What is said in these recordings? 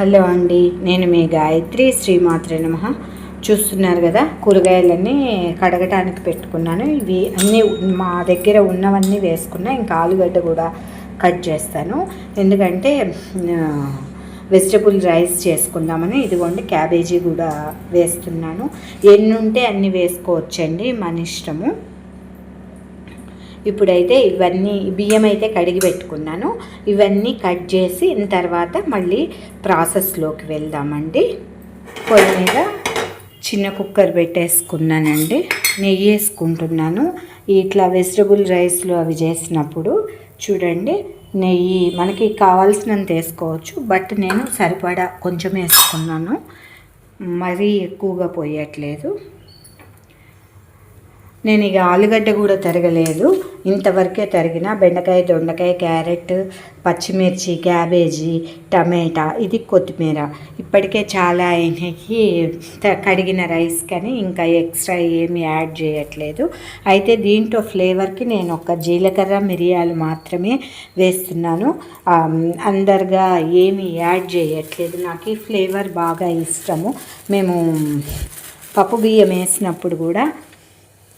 Hello అండి, నేను మీ గాయత్రి. శ్రీమాత్రే నమః. చూస్తున్నారు కదా, కూరగాయలన్నీ కడగటానికి పెట్టుకున్నాను. ఇవి అన్నీ మా దగ్గర ఉన్నవన్నీ వేసుకున్నా. ఇంకా ఆలుగడ్డ కూడా కట్ చేస్తాను, ఎందుకంటే వెజిటబుల్ రైస్ చేసుకుందామని. ఇదిగోండి, క్యాబేజీ కూడా వేస్తున్నాను. ఎన్ని ఉంటే అన్నీ వేసుకోవచ్చండి, మన ఇష్టము. ఇప్పుడైతే ఇవన్నీ బియ్యం అయితే కడిగి పెట్టుకున్నాను. ఇవన్నీ కట్ చేసి తర్వాత మళ్ళీ ప్రాసెస్లోకి వెళ్దామండి. పొయ్యి మీద చిన్న కుక్కర్ పెట్టేసుకున్నానండి. నెయ్యి వేసుకుంటున్నాను. ఇట్లా వెజిటబుల్ రైస్లో అవి చేసినప్పుడు చూడండి, నెయ్యి మనకి కావాల్సినంత వేసుకోవచ్చు. బట్ నేను సరిపడా కొంచెం వేసుకున్నాను, మరీ ఎక్కువగా పోయట్లేదు. నేను ఇక ఆలుగడ్డ కూడా తరగలేదు, ఇంతవరకే తరిగిన. బెండకాయ, దొండకాయ, క్యారెట్, పచ్చిమిర్చి, క్యాబేజీ, టమాటా, ఇది కొత్తిమీర. ఇప్పటికే చాలా అయినాయి కడిగిన రైస్, కానీ ఇంకా ఎక్స్ట్రా ఏమి యాడ్ చేయట్లేదు. అయితే దీంట్లో ఫ్లేవర్కి నేను ఒక జీలకర్ర, మిరియాలు మాత్రమే వేస్తున్నాను. అందరిగా ఏమి యాడ్ చేయట్లేదు. నాకు ఈ ఫ్లేవర్ బాగా ఇష్టము. మేము పప్పు బియ్యం వేసినప్పుడు కూడా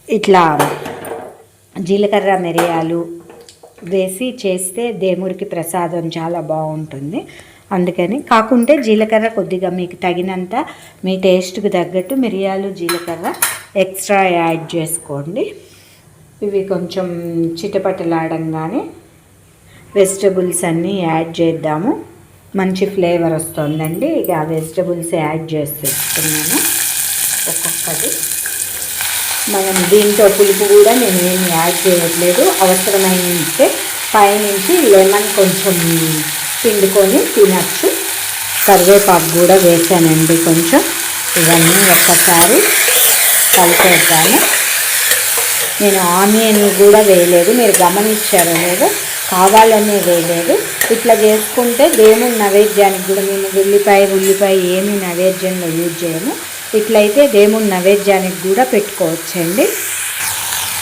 ఇట్లా జీలకర్ర, మిరియాలు వేసి చేస్తే దేవుడికి ప్రసాదం చాలా బాగుంటుంది. అందుకని కాకుంటే జీలకర్ర కొద్దిగా మీకు తగినంత, మీ టేస్ట్కి తగ్గట్టు మిరియాలు, జీలకర్ర ఎక్స్ట్రా యాడ్ చేసుకోండి. ఇవి కొంచెం చిటపటలాడంగానే వెజిటబుల్స్ అన్నీ యాడ్ చేద్దాము. మంచి ఫ్లేవర్ వస్తుందండి. ఇక ఆ వెజిటబుల్స్ యాడ్ చేస్తున్నాను ఒక్కొక్కటి. మనం దీంట్లో పులుపు కూడా నేను ఏమి యాడ్ చేయట్లేదు. అవసరమైతే పైనుంచి లెమన్ కొంచెం పిండుకొని తినచ్చు. కరివేపాకు కూడా వేసానండి కొంచెం. ఇవన్నీ ఒక్కసారి కలిపేద్దాము. నేను ఆనియన్ కూడా వేయలేదు, మీరు గమనించారో లేదో, కావాలనే వేయలేదు. ఇట్లా చేసుకుంటే దేవుని నైవేద్యానికి కూడా మేము ఉల్లిపాయ ఏమీ నైవేద్యంలో యూజ్ చేయము. ఇట్లయితే దేవుని నైవేద్యానికి కూడా పెట్టుకోవచ్చండి.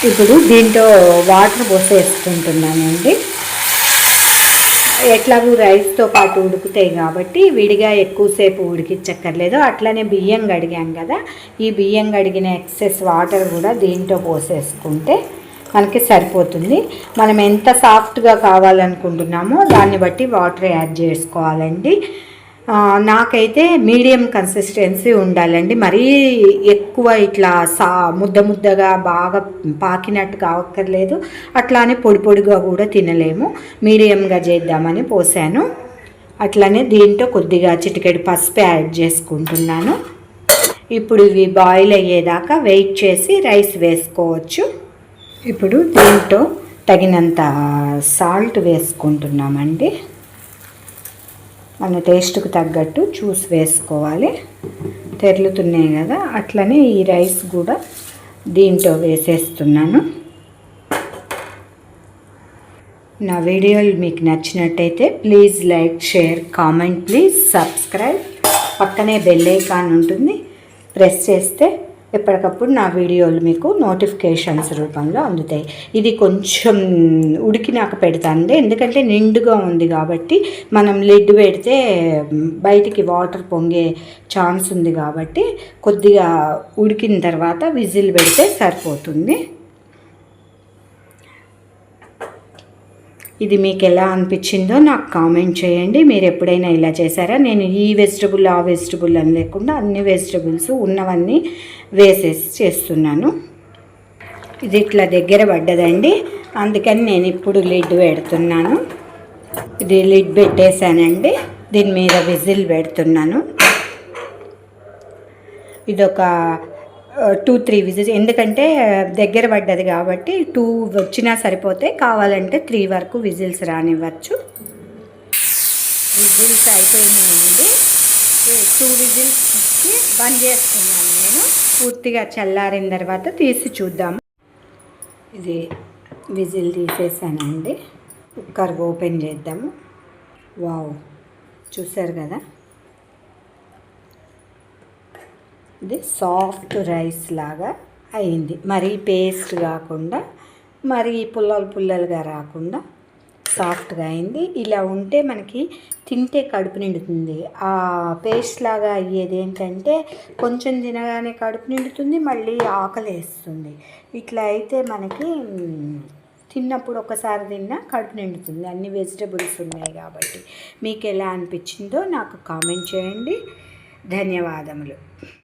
ఇప్పుడు దీంట్లో వాటర్ పోసేసుకుంటున్నానండి. ఎట్లాగూ రైస్తో పాటు ఉడుకుతాయి కాబట్టి విడిగా ఎక్కువసేపు ఉడికించక్కర్లేదు. అట్లనే బియ్యం కడిగాం కదా, ఈ బియ్యం కడిగిన ఎక్సెస్ వాటర్ కూడా దీంట్లో పోసేసుకుంటే మనకి సరిపోతుంది. మనం ఎంత సాఫ్ట్గా కావాలనుకుంటున్నామో దాన్ని బట్టి వాటర్ యాడ్ చేసుకోవాలండి. నాకైతే మీడియం కన్సిస్టెన్సీ ఉండాలండి. మరీ ఎక్కువ ఇట్లా ముద్దగా బాగా పాకినట్టు కావక్కర్లేదు, అట్లానే పొడిగా కూడా తినలేము. మీడియంగా చేద్దామని పోసాను. అట్లనే దీంట్లో కొద్దిగా చిటికెడు పసుపు యాడ్ చేసుకుంటున్నాను. ఇప్పుడు ఇవి బాయిల్ అయ్యేదాకా వెయిట్ చేసి రైస్ వేసుకోవచ్చు. ఇప్పుడు దీంట్లో తగినంత సాల్ట్ వేసుకుంటున్నామండి. మన టేస్ట్కి తగ్గట్టు చూసి వేసుకోవాలి. తెరులుతున్నాయి కదా, అట్లనే ఈ రైస్ కూడా దీంట్లో వేసేస్తున్నాను. నా వీడియోలు మీకు నచ్చినట్టయితే please like, share, comment, please subscribe. పక్కనే బెల్ ఐకాన్ ఉంటుంది, ప్రెస్ చేస్తే ఎప్పటికప్పుడు నా వీడియోలు మీకు నోటిఫికేషన్స్ రూపంలో అందుతాయి. ఇది కొంచెం ఉడికినాక పెడతానండి, ఎందుకంటే నిండుగా ఉంది కాబట్టి. మనం లిడ్ పెడితే బయటికి వాటర్ పొంగే ఛాన్స్ ఉంది కాబట్టి కొద్దిగా ఉడికిన తర్వాత విజిల్ పెడితే సరిపోతుంది. ఇది మీకు ఎలా అనిపించిందో నాకు కామెంట్ చేయండి. మీరు ఎప్పుడైనా ఇలా చేశారా? నేను ఈ వెజిటబుల్ ఆ వెజిటబుల్ అని లేకుండా అన్ని వెజిటబుల్స్ ఉన్నవన్నీ వేసేసి చేస్తున్నాను. ఇది ఇట్లా దగ్గర పడ్డదండి, అందుకని నేను ఇప్పుడు లిడ్ పెడుతున్నాను. ఇది లిడ్ పెట్టేశానండి. దీని మీద విజిల్ పెడుతున్నాను. ఇదొక 2-3 విజిల్స్, ఎందుకంటే దగ్గర పడ్డది కాబట్టి 2 వచ్చినా సరిపోతే, కావాలంటే 3 వరకు విజిల్స్ రానివ్వచ్చు. విజిల్స్ అయిపోయినాయండి. 2 విజిల్స్కి బంద్ చేస్తున్నాను నేను. పూర్తిగా చల్లారిన తర్వాత తీసి చూద్దాము. ఇది విజిల్ తీసేసానండి. కుక్కర్ ఓపెన్ చేద్దాము. వావ్, చూసారు కదా, ఇది సాఫ్ట్ రైస్ లాగా అయింది. మరీ పేస్ట్ కాకుండా, మరీ పుల్లలుగా రాకుండా సాఫ్ట్గా అయింది. ఇలా ఉంటే మనకి తింటే కడుపు నిండుతుంది. ఆ పేస్ట్ లాగా అయ్యేది ఏంటంటే కొంచెం తినగానే కడుపు నిండుతుంది, మళ్ళీ ఆకలి వేస్తుంది. ఇట్లా అయితే మనకి తిన్నప్పుడు ఒకసారి తిన్నా కడుపు నిండుతుంది. అన్ని వెజిటబుల్స్ ఉన్నాయి కాబట్టి. మీకు ఎలా అనిపించిందో నాకు కామెంట్ చేయండి. ధన్యవాదములు.